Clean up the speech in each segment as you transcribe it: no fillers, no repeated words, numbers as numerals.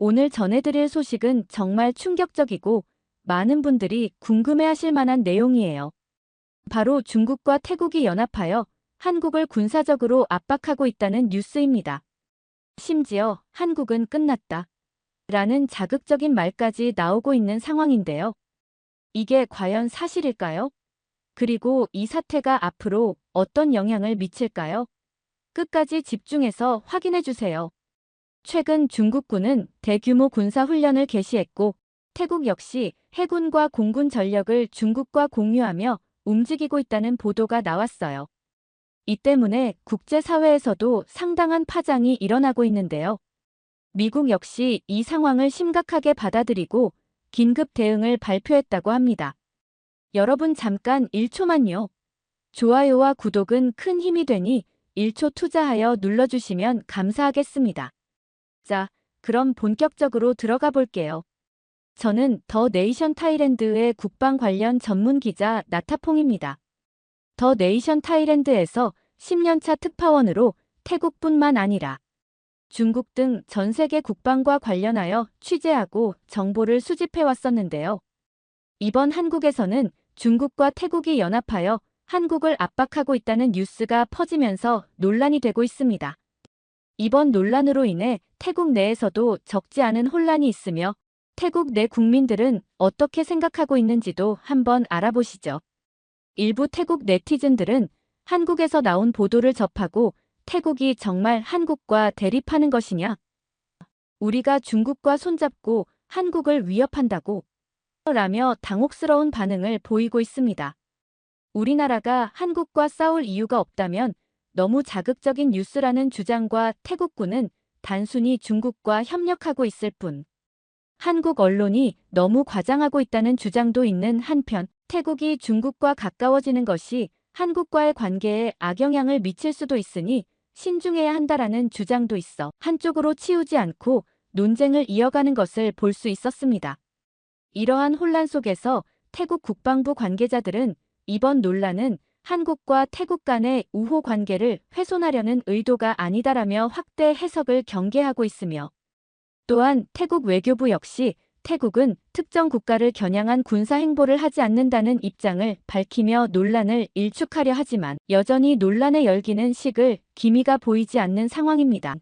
오늘 전해드릴 소식은 정말 충격적이고 많은 분들이 궁금해하실 만한 내용이에요. 바로 중국과 태국이 연합하여 한국을 군사적으로 압박하고 있다는 뉴스입니다. 심지어 한국은 끝났다 라는 자극적인 말까지 나오고 있는 상황인데요. 이게 과연 사실일까요? 그리고 이 사태가 앞으로 어떤 영향을 미칠까요? 끝까지 집중해서 확인해 주세요. 최근 중국군은 대규모 군사훈련을 개시했고 태국 역시 해군과 공군 전력을 중국과 공유하며 움직이고 있다는 보도가 나왔어요. 이 때문에 국제사회에서도 상당한 파장이 일어나고 있는데요. 미국 역시 이 상황을 심각하게 받아들이고 긴급 대응을 발표했다고 합니다. 여러분 잠깐 1초만요. 좋아요와 구독은 큰 힘이 되니 1초 투자하여 눌러주시면 감사하겠습니다. 자, 그럼 본격적으로 들어가 볼게요. 저는 더 네이션 타일랜드의 국방 관련 전문 기자 나타퐁입니다. 더 네이션 타일랜드에서 10년차 특파원으로 태국뿐만 아니라 중국 등 전 세계 국방과 관련하여 취재하고 정보를 수집해 왔었는데요. 이번 한국에서는 중국과 태국이 연합하여 한국을 압박하고 있다는 뉴스가 퍼지면서 논란이 되고 있습니다. 이번 논란으로 인해 태국 내에서도 적지 않은 혼란이 있으며 태국 내 국민들은 어떻게 생각하고 있는지도 한번 알아보시죠. 일부 태국 네티즌들은 한국에서 나온 보도를 접하고 태국이 정말 한국과 대립하는 것이냐? 우리가 중국과 손잡고 한국을 위협한다고? 라며 당혹스러운 반응을 보이고 있습니다. 우리나라가 한국과 싸울 이유가 없다면 너무 자극적인 뉴스라는 주장과 태국군은 단순히 중국과 협력하고 있을 뿐. 한국 언론이 너무 과장하고 있다는 주장도 있는 한편 태국이 중국과 가까워지는 것이 한국과의 관계에 악영향을 미칠 수도 있으니 신중해야 한다라는 주장도 있어 한쪽으로 치우지 않고 논쟁을 이어가는 것을 볼 수 있었습니다. 이러한 혼란 속에서 태국 국방부 관계자들은 이번 논란은 한국과 태국 간의 우호 관계를 훼손하려는 의도가 아니다라며 확대 해석을 경계하고 있으며 또한 태국 외교부 역시 태국은 특정 국가를 겨냥한 군사 행보를 하지 않는다는 입장을 밝히며 논란을 일축하려 하지만 여전히 논란의 열기는 식을 기미가 보이지 않는 상황입니다.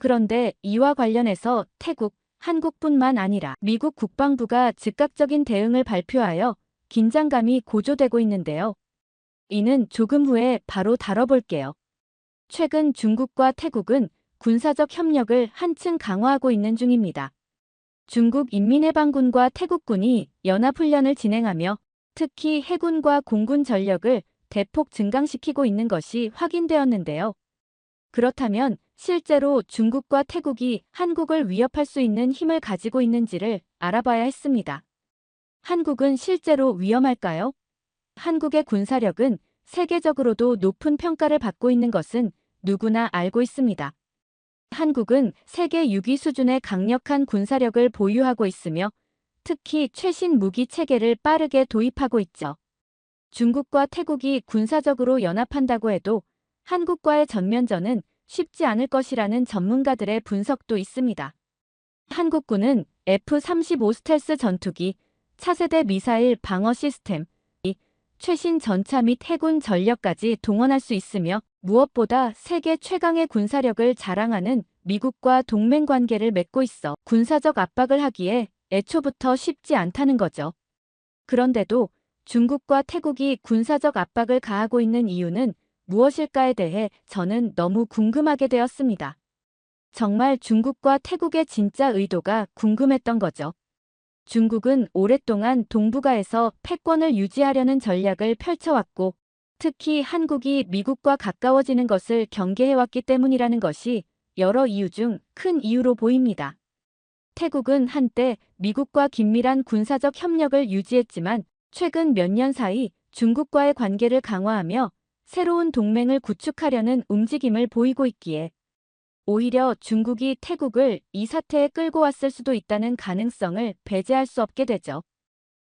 그런데 이와 관련해서 태국, 한국뿐만 아니라 미국 국방부가 즉각적인 대응을 발표하여 긴장감이 고조되고 있는데요. 이는 조금 후에 바로 다뤄볼게요. 최근 중국과 태국은 군사적 협력을 한층 강화하고 있는 중입니다. 중국 인민해방군과 태국군이 연합훈련을 진행하며 특히 해군과 공군 전력을 대폭 증강시키고 있는 것이 확인되었는데요. 그렇다면 실제로 중국과 태국이 한국을 위협할 수 있는 힘을 가지고 있는지를 알아봐야 했습니다. 한국은 실제로 위험할까요? 한국의 군사력은 세계적으로도 높은 평가를 받고 있는 것은 누구나 알고 있습니다. 한국은 세계 6위 수준의 강력한 군사력을 보유하고 있으며 특히 최신 무기 체계를 빠르게 도입하고 있죠. 중국과 태국이 군사적으로 연합한다고 해도 한국과의 전면전은 쉽지 않을 것이라는 전문가들의 분석도 있습니다. 한국군은 F-35 스텔스 전투기, 차세대 미사일 방어 시스템, 최신 전차 및 해군 전력까지 동원할 수 있으며 무엇보다 세계 최강의 군사력을 자랑하는 미국과 동맹 관계를 맺고 있어 군사적 압박을 하기에 애초부터 쉽지 않다는 거죠. 그런데도 중국과 태국이 군사적 압박을 가하고 있는 이유는 무엇일까에 대해 저는 너무 궁금하게 되었습니다. 정말 중국과 태국의 진짜 의도가 궁금했던 거죠. 중국은 오랫동안 동북아에서 패권을 유지하려는 전략을 펼쳐왔고 특히 한국이 미국과 가까워지는 것을 경계해왔기 때문이라는 것이 여러 이유 중 큰 이유로 보입니다. 태국은 한때 미국과 긴밀한 군사적 협력을 유지했지만 최근 몇 년 사이 중국과의 관계를 강화하며 새로운 동맹을 구축하려는 움직임을 보이고 있기에 오히려 중국이 태국을 이 사태에 끌고 왔을 수도 있다는 가능성을 배제할 수 없게 되죠.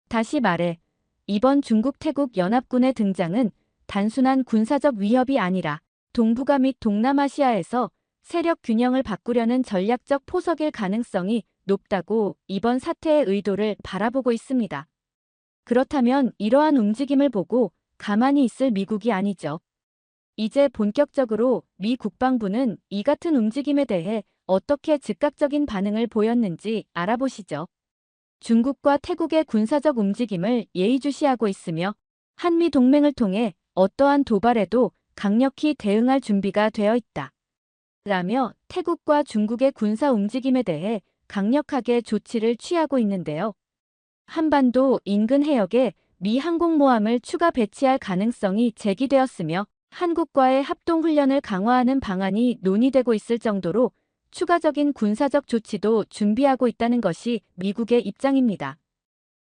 다시 말해, 이번 중국-태국 연합군의 등장은 단순한 군사적 위협이 아니라 동북아 및 동남아시아에서 세력 균형을 바꾸려는 전략적 포석일 가능성이 높다고 이번 사태의 의도를 바라보고 있습니다. 그렇다면 이러한 움직임을 보고 가만히 있을 미국이 아니죠. 이제 본격적으로 미 국방부는 이 같은 움직임에 대해 어떻게 즉각적인 반응을 보였는지 알아보시죠. 중국과 태국의 군사적 움직임을 예의주시하고 있으며 한미 동맹을 통해 어떠한 도발에도 강력히 대응할 준비가 되어 있다. 라며 태국과 중국의 군사 움직임에 대해 강력하게 조치를 취하고 있는데요. 한반도 인근 해역에 미 항공모함을 추가 배치할 가능성이 제기되었으며 한국과의 합동훈련을 강화하는 방안이 논의되고 있을 정도로 추가적인 군사적 조치도 준비하고 있다는 것이 미국의 입장입니다.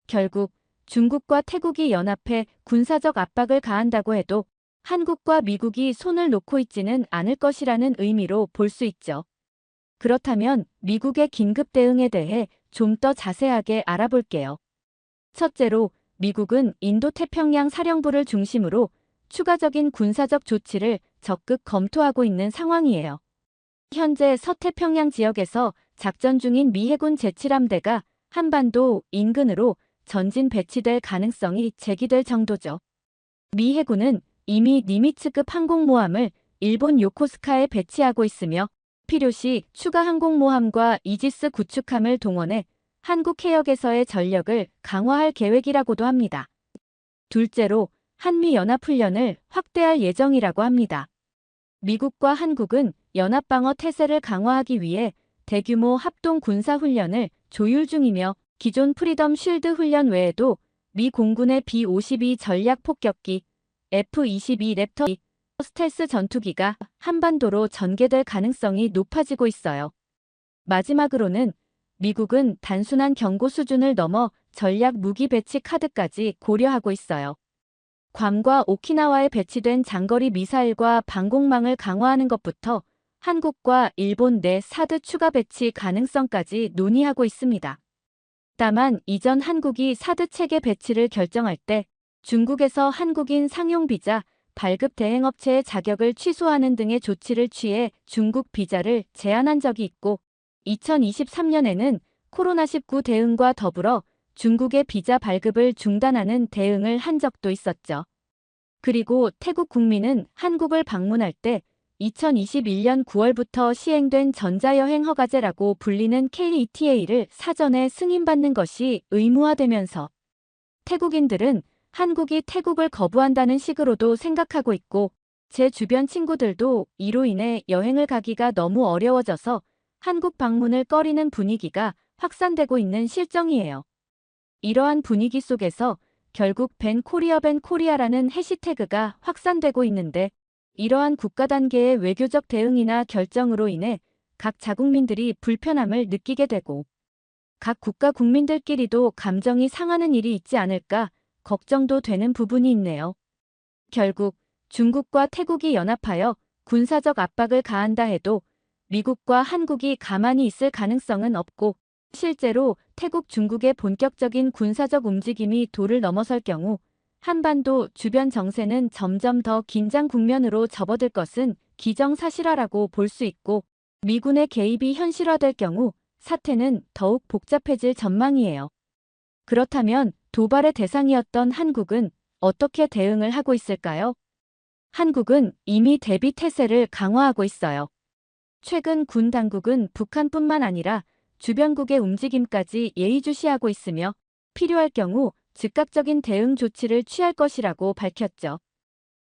결국 중국과 태국이 연합해 군사적 압박을 가한다고 해도 한국과 미국이 손을 놓고 있지는 않을 것이라는 의미로 볼 수 있죠. 그렇다면 미국의 긴급 대응에 대해 좀 더 자세하게 알아볼게요. 첫째로 미국은 인도태평양 사령부를 중심으로 추가적인 군사적 조치를 적극 검토하고 있는 상황이에요. 현재 서태평양 지역에서 작전 중인 미 해군 제7함대가 한반도 인근으로 전진 배치될 가능성이 제기될 정도죠. 미 해군은 이미 니미츠급 항공모함을 일본 요코스카에 배치하고 있으며 필요시 추가 항공모함과 이지스 구축함을 동원해 한국 해역에서의 전력을 강화할 계획이라고도 합니다. 둘째로 한미연합훈련을 확대할 예정이라고 합니다. 미국과 한국은 연합방어 태세를 강화하기 위해 대규모 합동 군사훈련을 조율 중이며 기존 프리덤 쉴드 훈련 외에도 미 공군의 B-52 전략폭격기, F-22 랩터 스텔스 전투기가 한반도로 전개될 가능성이 높아지고 있어요. 마지막으로는 미국은 단순한 경고 수준을 넘어 전략 무기 배치 카드까지 고려하고 있어요. 괌과 오키나와에 배치된 장거리 미사일과 방공망을 강화하는 것부터 한국과 일본 내 사드 추가 배치 가능성까지 논의하고 있습니다. 다만 이전 한국이 사드 체계 배치를 결정할 때 중국에서 한국인 상용 비자, 발급 대행업체의 자격을 취소하는 등의 조치를 취해 중국 비자를 제한한 적이 있고 2023년에는 코로나19 대응과 더불어 중국의 비자 발급을 중단하는 대응을 한 적도 있었죠. 그리고 태국 국민은 한국을 방문할 때 2021년 9월부터 시행된 전자여행 허가제라고 불리는 KETA를 사전에 승인받는 것이 의무화되면서 태국인들은 한국이 태국을 거부한다는 식으로도 생각하고 있고 제 주변 친구들도 이로 인해 여행을 가기가 너무 어려워져서 한국 방문을 꺼리는 분위기가 확산되고 있는 실정이에요. 이러한 분위기 속에서 결국 밴 코리아라는 해시태그가 확산되고 있는데 이러한 국가 단계의 외교적 대응이나 결정으로 인해 각 자국민들이 불편함을 느끼게 되고 각 국가 국민들끼리도 감정이 상하는 일이 있지 않을까 걱정도 되는 부분이 있네요. 결국 중국과 태국이 연합하여 군사적 압박을 가한다 해도 미국과 한국이 가만히 있을 가능성은 없고 실제로 태국 중국의 본격적인 군사적 움직임이 도를 넘어설 경우 한반도 주변 정세는 점점 더 긴장 국면으로 접어들 것은 기정사실화라고 볼 수 있고 미군의 개입이 현실화될 경우 사태는 더욱 복잡해질 전망이에요. 그렇다면 도발의 대상이었던 한국은 어떻게 대응을 하고 있을까요? 한국은 이미 대비 태세를 강화하고 있어요. 최근 군 당국은 북한뿐만 아니라 주변국의 움직임까지 예의주시하고 있으며 필요할 경우 즉각적인 대응 조치를 취할 것이라고 밝혔죠.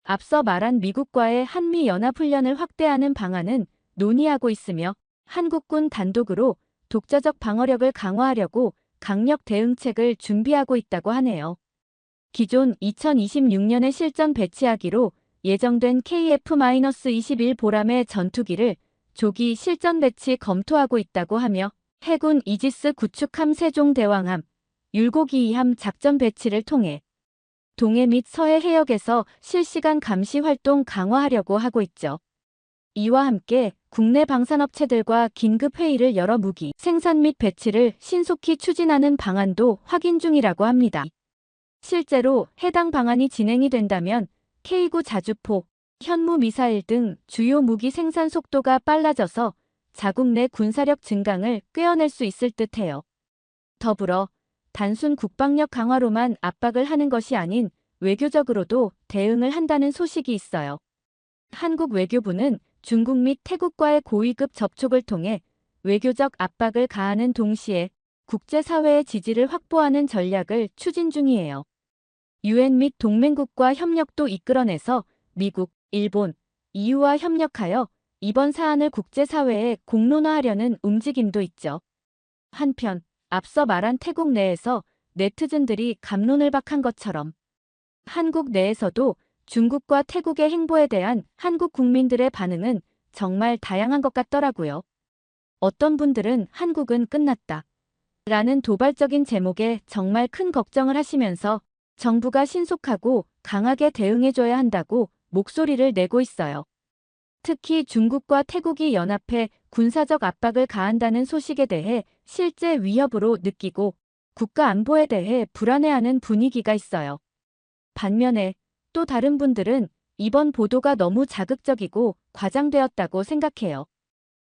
앞서 말한 미국과의 한미연합훈련을 확대하는 방안은 논의하고 있으며 한국군 단독으로 독자적 방어력을 강화하려고 강력 대응책을 준비하고 있다고 하네요. 기존 2026년에 실전 배치하기로 예정된 KF-21 보람의 전투기를 조기 실전 배치 검토하고 있다고 하며 해군 이지스 구축함 세종대왕함, 율곡2함 작전 배치를 통해 동해 및 서해 해역에서 실시간 감시 활동 강화하려고 하고 있죠. 이와 함께 국내 방산업체들과 긴급 회의를 열어 무기 생산 및 배치를 신속히 추진하는 방안도 확인 중이라고 합니다. 실제로 해당 방안이 진행이 된다면 K9 자주포, 현무 미사일 등 주요 무기 생산 속도가 빨라져서 자국 내 군사력 증강을 꿰어낼 수 있을 듯해요. 더불어 단순 국방력 강화로만 압박을 하는 것이 아닌 외교적으로도 대응을 한다는 소식이 있어요. 한국 외교부는 중국 및 태국과의 고위급 접촉을 통해 외교적 압박을 가하는 동시에 국제사회의 지지를 확보하는 전략을 추진 중이에요. 유엔 및 동맹국과 협력도 이끌어내서 미국, 일본, EU와 협력하여 이번 사안을 국제사회에 공론화하려는 움직임도 있죠. 한편 앞서 말한 태국 내에서 네티즌들이 갑론을 박한 것처럼 한국 내에서도 중국과 태국의 행보에 대한 한국 국민들의 반응은 정말 다양한 것 같더라고요. 어떤 분들은 한국은 끝났다 라는 도발적인 제목에 정말 큰 걱정을 하시면서 정부가 신속하고 강하게 대응해줘야 한다고 목소리를 내고 있어요. 특히 중국과 태국이 연합해 군사적 압박을 가한다는 소식에 대해 실제 위협으로 느끼고 국가 안보에 대해 불안해하는 분위기가 있어요. 반면에 또 다른 분들은 이번 보도가 너무 자극적이고 과장되었다고 생각해요.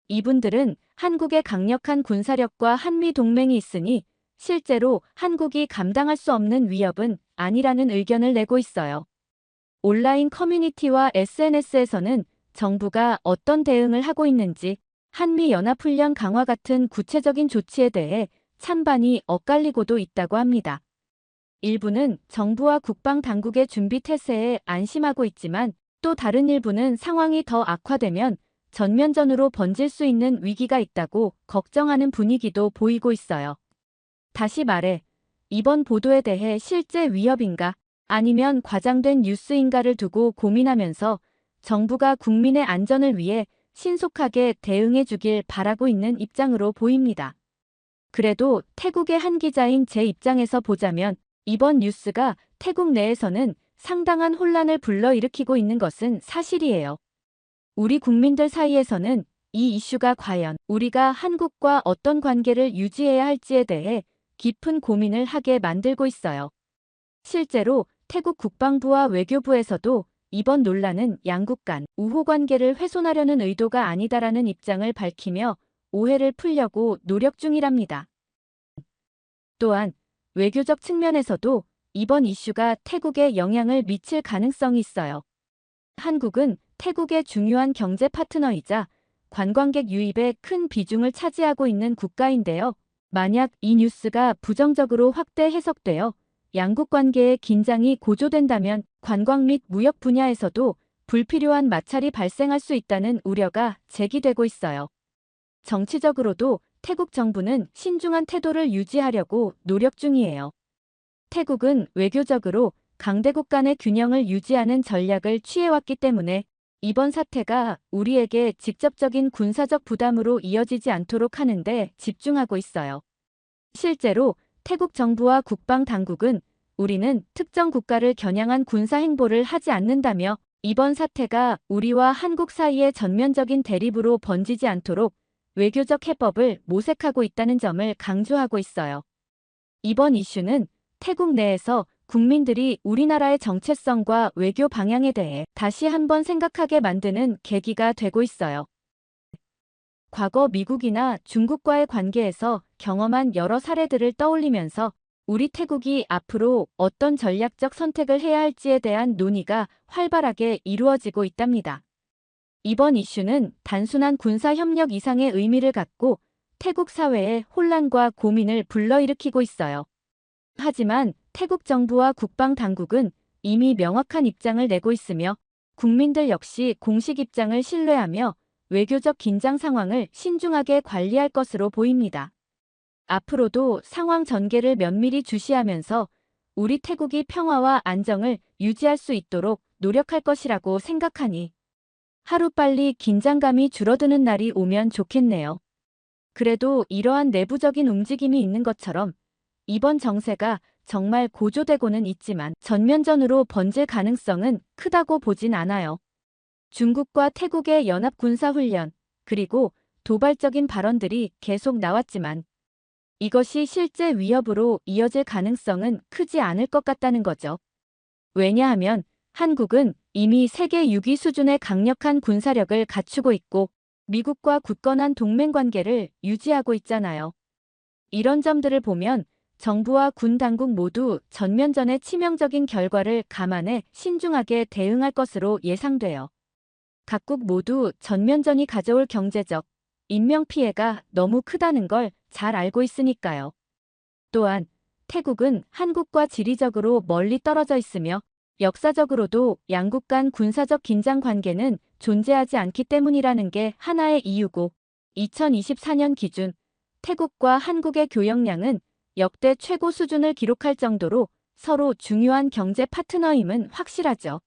이분들은 한국의 강력한 군사력과 한미 동맹이 있으니 실제로 한국이 감당할 수 없는 위협은 아니라는 의견을 내고 있어요. 온라인 커뮤니티와 SNS에서는 정부가 어떤 대응을 하고 있는지, 한미 연합훈련 강화 같은 구체적인 조치에 대해 찬반이 엇갈리고도 있다고 합니다. 일부는 정부와 국방당국의 준비 태세에 안심하고 있지만 또 다른 일부는 상황이 더 악화되면 전면전으로 번질 수 있는 위기가 있다고 걱정하는 분위기도 보이고 있어요. 다시 말해, 이번 보도에 대해 실제 위협인가 아니면 과장된 뉴스인가를 두고 고민하면서 정부가 국민의 안전을 위해 신속하게 대응해 주길 바라고 있는 입장으로 보입니다. 그래도 태국의 한 기자인 제 입장에서 보자면 이번 뉴스가 태국 내에서는 상당한 혼란을 불러일으키고 있는 것은 사실이에요. 우리 국민들 사이에서는 이 이슈가 과연 우리가 한국과 어떤 관계를 유지해야 할지에 대해 깊은 고민을 하게 만들고 있어요. 실제로 태국 국방부와 외교부에서도 이번 논란은 양국 간 우호 관계를 훼손하려는 의도가 아니다라는 입장을 밝히며 오해를 풀려고 노력 중이랍니다. 또한 외교적 측면에서도 이번 이슈가 태국에 영향을 미칠 가능성이 있어요. 한국은 태국의 중요한 경제 파트너이자 관광객 유입에 큰 비중을 차지하고 있는 국가인데요. 만약 이 뉴스가 부정적으로 확대 해석되어 양국 관계의 긴장이 고조된다면 관광 및 무역 분야에서도 불필요한 마찰이 발생할 수 있다는 우려가 제기되고 있어요. 정치적으로도 태국 정부는 신중한 태도를 유지하려고 노력 중이에요. 태국은 외교적으로 강대국 간의 균형을 유지하는 전략을 취해왔기 때문에 이번 사태가 우리에게 직접적인 군사적 부담으로 이어지지 않도록 하는 데 집중하고 있어요. 실제로 태국 정부와 국방 당국은 우리는 특정 국가를 겨냥한 군사 행보를 하지 않는다며 이번 사태가 우리와 한국 사이의 전면적인 대립으로 번지지 않도록 외교적 해법을 모색하고 있다는 점을 강조하고 있어요. 이번 이슈는 태국 내에서 국민들이 우리나라의 정체성과 외교 방향에 대해 다시 한번 생각하게 만드는 계기가 되고 있어요. 과거 미국이나 중국과의 관계에서 경험한 여러 사례들을 떠올리면서 우리 태국이 앞으로 어떤 전략적 선택을 해야 할지에 대한 논의가 활발하게 이루어지고 있답니다. 이번 이슈는 단순한 군사 협력 이상의 의미를 갖고 태국 사회의 혼란과 고민을 불러일으키고 있어요. 하지만 태국 정부와 국방 당국은 이미 명확한 입장을 내고 있으며 국민들 역시 공식 입장을 신뢰하며 외교적 긴장 상황을 신중하게 관리할 것으로 보입니다. 앞으로도 상황 전개를 면밀히 주시하면서 우리 태국이 평화와 안정을 유지할 수 있도록 노력할 것이라고 생각하니 하루빨리 긴장감이 줄어드는 날이 오면 좋겠네요. 그래도 이러한 내부적인 움직임이 있는 것처럼 이번 정세가 정말 고조되고는 있지만 전면전으로 번질 가능성은 크다고 보진 않아요. 중국과 태국의 연합 군사훈련, 그리고 도발적인 발언들이 계속 나왔지만 이것이 실제 위협으로 이어질 가능성은 크지 않을 것 같다는 거죠. 왜냐하면 한국은 이미 세계 6위 수준의 강력한 군사력을 갖추고 있고 미국과 굳건한 동맹 관계를 유지하고 있잖아요. 이런 점들을 보면 정부와 군 당국 모두 전면전의 치명적인 결과를 감안해 신중하게 대응할 것으로 예상돼요. 각국 모두 전면전이 가져올 경제적, 인명피해가 너무 크다는 걸 잘 알고 있으니까요. 또한 태국은 한국과 지리적으로 멀리 떨어져 있으며 역사적으로도 양국 간 군사적 긴장 관계는 존재하지 않기 때문이라는 게 하나의 이유고 2024년 기준 태국과 한국의 교역량은 역대 최고 수준을 기록할 정도로 서로 중요한 경제 파트너임은 확실하죠.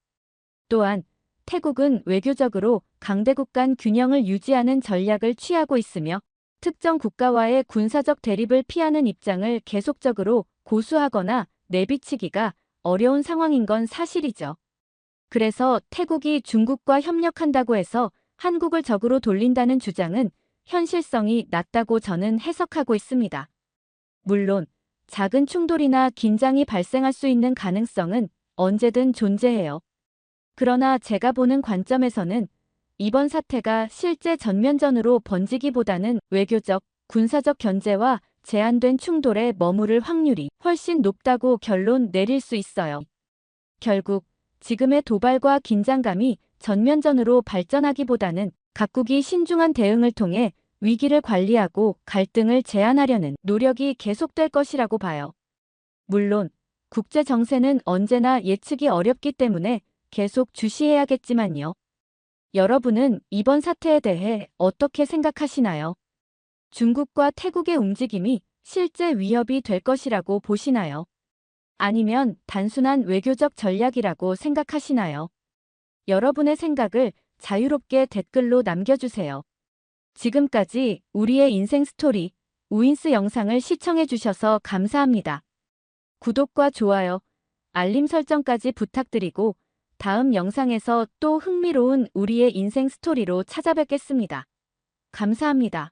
또한 태국은 외교적으로 강대국 간 균형을 유지하는 전략을 취하고 있으며 특정 국가와의 군사적 대립을 피하는 입장을 계속적으로 고수하거나 내비치기가 어려운 상황인 건 사실이죠. 그래서 태국이 중국과 협력한다고 해서 한국을 적으로 돌린다는 주장은 현실성이 낮다고 저는 해석하고 있습니다. 물론 작은 충돌이나 긴장이 발생할 수 있는 가능성은 언제든 존재해요. 그러나 제가 보는 관점에서는 이번 사태가 실제 전면전으로 번지기보다는 외교적, 군사적 견제와 제한된 충돌에 머무를 확률이 훨씬 높다고 결론 내릴 수 있어요. 결국 지금의 도발과 긴장감이 전면전으로 발전하기보다는 각국이 신중한 대응을 통해 위기를 관리하고 갈등을 제한하려는 노력이 계속될 것이라고 봐요. 물론 국제 정세는 언제나 예측이 어렵기 때문에 계속 주시해야겠지만요. 여러분은 이번 사태에 대해 어떻게 생각하시나요? 중국과 태국의 움직임이 실제 위협이 될 것이라고 보시나요? 아니면 단순한 외교적 전략이라고 생각하시나요? 여러분의 생각을 자유롭게 댓글로 남겨주세요. 지금까지 우리의 인생 스토리, 우인스 영상을 시청해주셔서 감사합니다. 구독과 좋아요, 알림 설정까지 부탁드리고 다음 영상에서 또 흥미로운 우리의 인생 스토리로 찾아뵙겠습니다. 감사합니다.